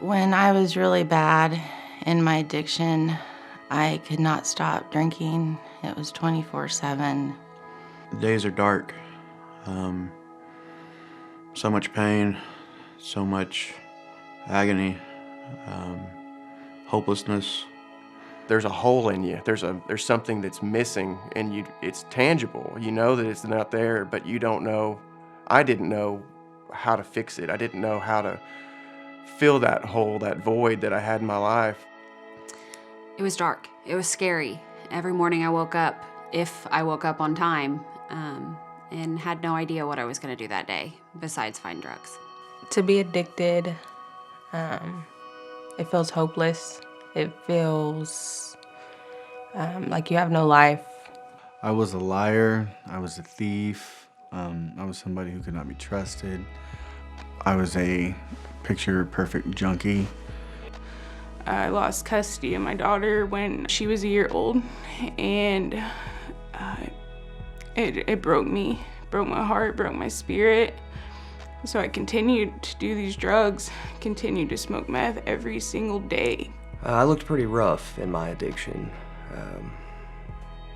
When I was really bad in my addiction, I could not stop drinking. It was 24/7. The days are dark. So much pain, so much agony, hopelessness. There's a hole in you. There's something that's missing, and it's tangible. You know that it's not there, but you don't know. I didn't know how to fix it. I didn't know how to fill that hole, that void that I had in my life. It was dark. It was scary. Every morning I woke up, if I woke up on time, and had no idea what I was going to do that day besides find drugs. To be addicted, it feels hopeless. It feels like you have no life. I was a liar. I was a thief. I was somebody who could not be trusted. I was a picture-perfect junkie. I lost custody of my daughter when she was a year old, and it broke me, broke my heart, broke my spirit. So I continued to do these drugs, continued to smoke meth every single day. I looked pretty rough in my addiction.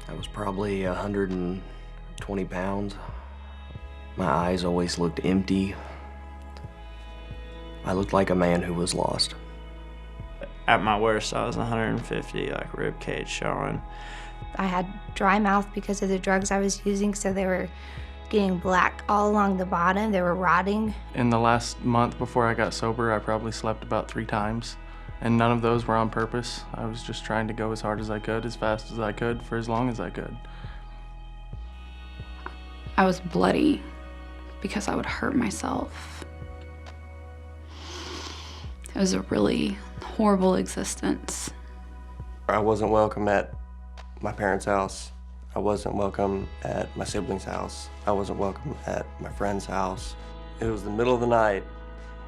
I was probably 120 pounds. My eyes always looked empty. I looked like a man who was lost. At my worst, I was 150, like rib cage showing. I had dry mouth because of the drugs I was using, so they were getting black all along the bottom. They were rotting. In the last month before I got sober, I probably slept about 3 times, and none of those were on purpose. I was just trying to go as hard as I could, as fast as I could, for as long as I could. I was bloody because I would hurt myself. It was a really horrible existence. I wasn't welcome at my parents' house. I wasn't welcome at my siblings' house. I wasn't welcome at my friend's house. It was the middle of the night,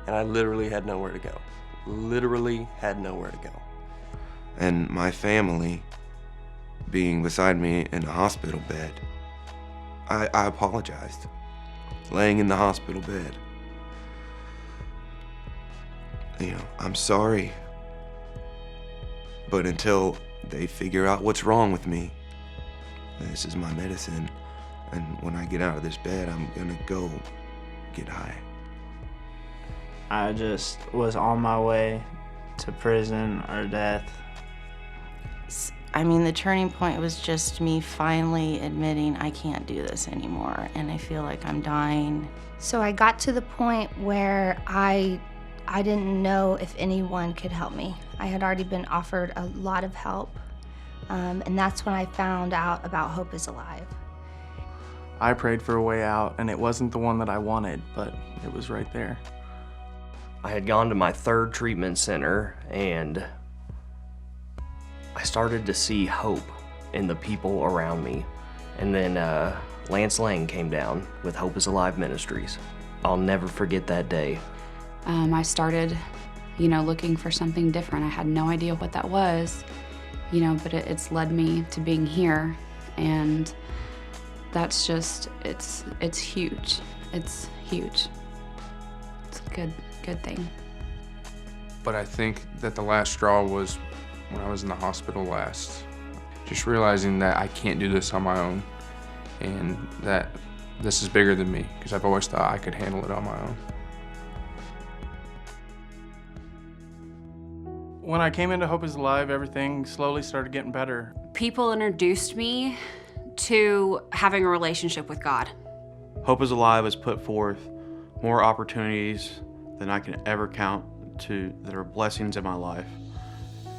and I literally had nowhere to go. Literally had nowhere to go. And my family being beside me in a hospital bed, I apologized. Laying in the hospital bed. You know, I'm sorry. But until they figure out what's wrong with me, this is my medicine. And when I get out of this bed, I'm gonna go get high. I just was on my way to prison or death. I mean, the turning point was just me finally admitting I can't do this anymore, and I feel like I'm dying. So I got to the point where I didn't know if anyone could help me. I had already been offered a lot of help, and that's when I found out about Hope is Alive. I prayed for a way out, and it wasn't the one that I wanted, but it was right there. I had gone to my 3rd treatment center, and I started to see hope in the people around me. And then Lance Lang came down with Hope is Alive Ministries. I'll never forget that day. I started, looking for something different. I had no idea what that was, but it's led me to being here, and that's just, it's huge. It's huge. It's a good thing. But I think that the last straw was when I was in the hospital last. Just realizing that I can't do this on my own, and that this is bigger than me, because I've always thought I could handle it on my own. When I came into Hope is Alive, everything slowly started getting better. People introduced me to having a relationship with God. Hope is Alive has put forth more opportunities than I can ever count to that are blessings in my life.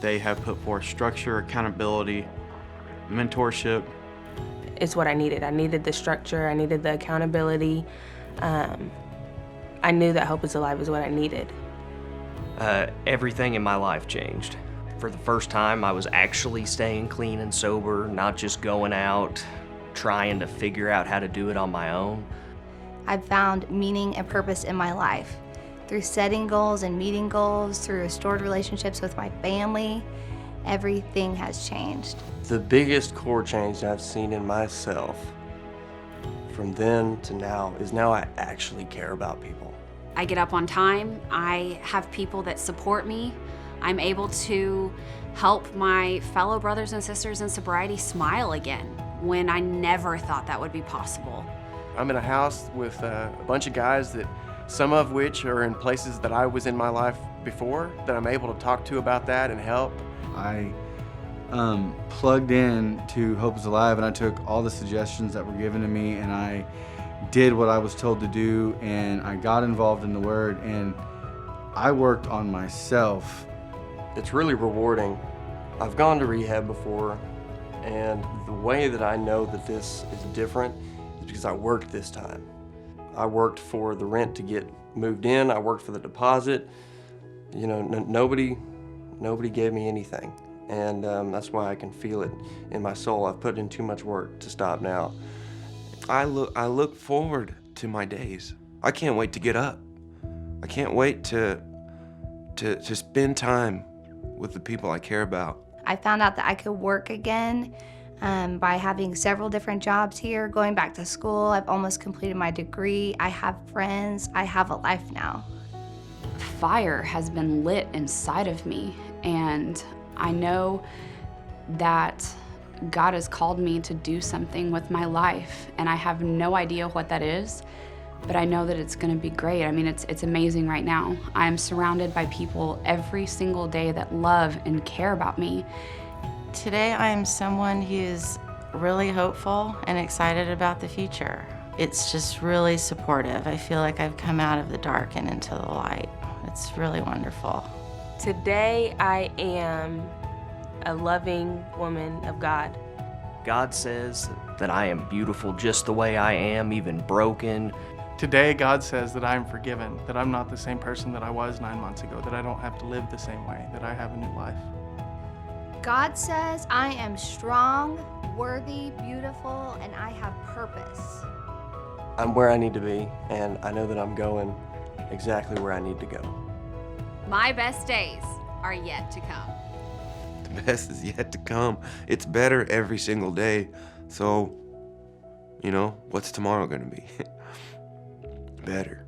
They have put forth structure, accountability, mentorship. It's what I needed. I needed the structure, I needed the accountability. I knew that Hope is Alive is what I needed. Everything in my life changed. For the first time, I was actually staying clean and sober, not just going out, trying to figure out how to do it on my own. I've found meaning and purpose in my life through setting goals and meeting goals, through restored relationships with my family. Everything has changed. The biggest core change I've seen in myself from then to now is now I actually care about people. I get up on time. I have people that support me. I'm able to help my fellow brothers and sisters in sobriety smile again when I never thought that would be possible. I'm in a house with a bunch of guys that some of which are in places that I was in my life before, that I'm able to talk to about that and help. I plugged in to Hope is Alive, and I took all the suggestions that were given to me, and I did what I was told to do, and I got involved in the Word, and I worked on myself. It's really rewarding. I've gone to rehab before, and the way that I know that this is different is because I worked this time. I worked for the rent to get moved in. I worked for the deposit. You know, nobody gave me anything. And that's why I can feel it in my soul. I've put in too much work to stop now. I look forward to my days. I can't wait to get up. I can't wait to spend time with the people I care about. I found out that I could work again by having several different jobs here, going back to school. I've almost completed my degree. I have friends. I have a life now. Fire has been lit inside of me, and I know that God has called me to do something with my life, and I have no idea what that is, but I know that it's gonna be great. I mean, it's amazing right now. I'm surrounded by people every single day that love and care about me. Today I'm someone who's really hopeful and excited about the future. It's just really supportive. I feel like I've come out of the dark and into the light. It's really wonderful. Today I am a loving woman of God. God says that I am beautiful just the way I am, even broken. Today, God says that I am forgiven, that I'm not the same person that I was 9 months ago, that I don't have to live the same way, that I have a new life. God says I am strong, worthy, beautiful, and I have purpose. I'm where I need to be, and I know that I'm going exactly where I need to go. My best days are yet to come. The best is yet to come. It's better every single day. So, you know, what's tomorrow gonna be? Better.